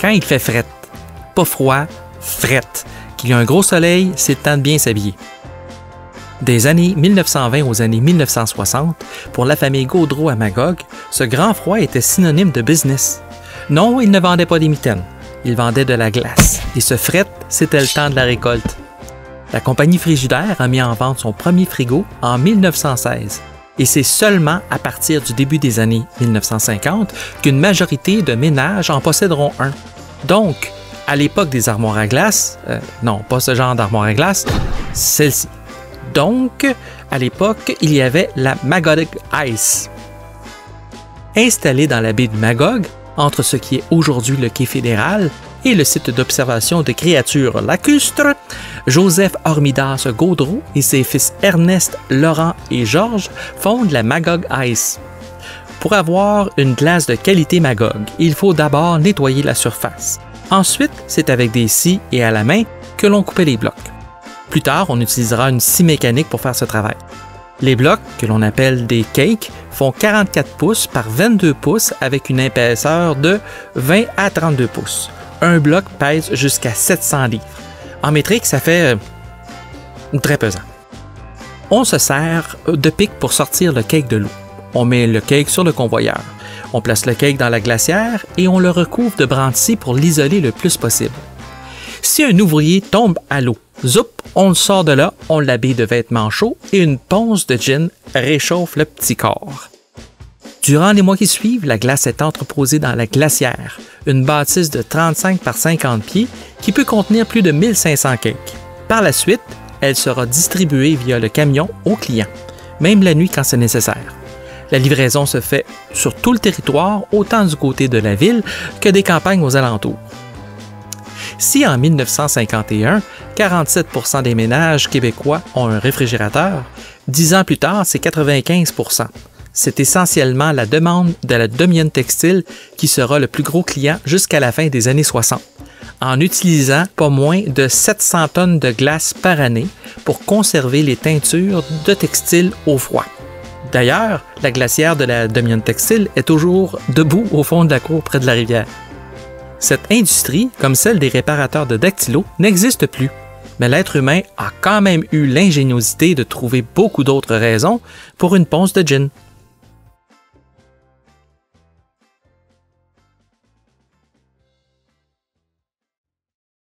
quand il fait fret. Pas froid, fret. Qu'il y a un gros soleil, c'est le temps de bien s'habiller. Des années 1920 aux années 1960, pour la famille Gaudreau à Magog, ce grand froid était synonyme de business. Non, ils ne vendaient pas des mitaines, ils vendaient de la glace. Et ce fret, c'était le temps de la récolte. La compagnie Frigidaire a mis en vente son premier frigo en 1916. Et c'est seulement à partir du début des années 1950 qu'une majorité de ménages en posséderont un. Donc, à l'époque des armoires à glace, non, pas ce genre d'armoire à glace, celle-ci. Donc, à l'époque, il y avait la Magog Ice. Installée dans la baie du Magog, entre ce qui est aujourd'hui le quai fédéral et le site d'observation de créatures lacustres, Joseph Hormidas Gaudreau et ses fils Ernest, Laurent et Georges fondent la Magog Ice. Pour avoir une glace de qualité Magog, il faut d'abord nettoyer la surface. Ensuite, c'est avec des scies et à la main que l'on coupait les blocs. Plus tard, on utilisera une scie mécanique pour faire ce travail. Les blocs, que l'on appelle des cakes, font 44 pouces par 22 pouces avec une épaisseur de 20 à 32 pouces. Un bloc pèse jusqu'à 700 livres. En métrique, ça fait très pesant. On se sert de pic pour sortir le cake de l'eau. On met le cake sur le convoyeur. On place le cake dans la glacière et on le recouvre de brins de scie pour l'isoler le plus possible. Si un ouvrier tombe à l'eau, zoup, on le sort de là, on l'habille de vêtements chauds et une ponce de gin réchauffe le petit corps. Durant les mois qui suivent, la glace est entreposée dans la glacière, une bâtisse de 35 par 50 pieds qui peut contenir plus de 1500 cakes. Par la suite, elle sera distribuée via le camion aux clients, même la nuit quand c'est nécessaire. La livraison se fait sur tout le territoire, autant du côté de la ville que des campagnes aux alentours. Si en 1951, 47 % des ménages québécois ont un réfrigérateur, 10 ans plus tard, c'est 95 %. C'est essentiellement la demande de la Dominion Textile qui sera le plus gros client jusqu'à la fin des années 60, en utilisant pas moins de 700 tonnes de glace par année pour conserver les teintures de textile au froid. D'ailleurs, la glacière de la Dominion Textile est toujours debout au fond de la cour près de la rivière. Cette industrie, comme celle des réparateurs de dactylo, n'existe plus. Mais l'être humain a quand même eu l'ingéniosité de trouver beaucoup d'autres raisons pour une ponce de gin.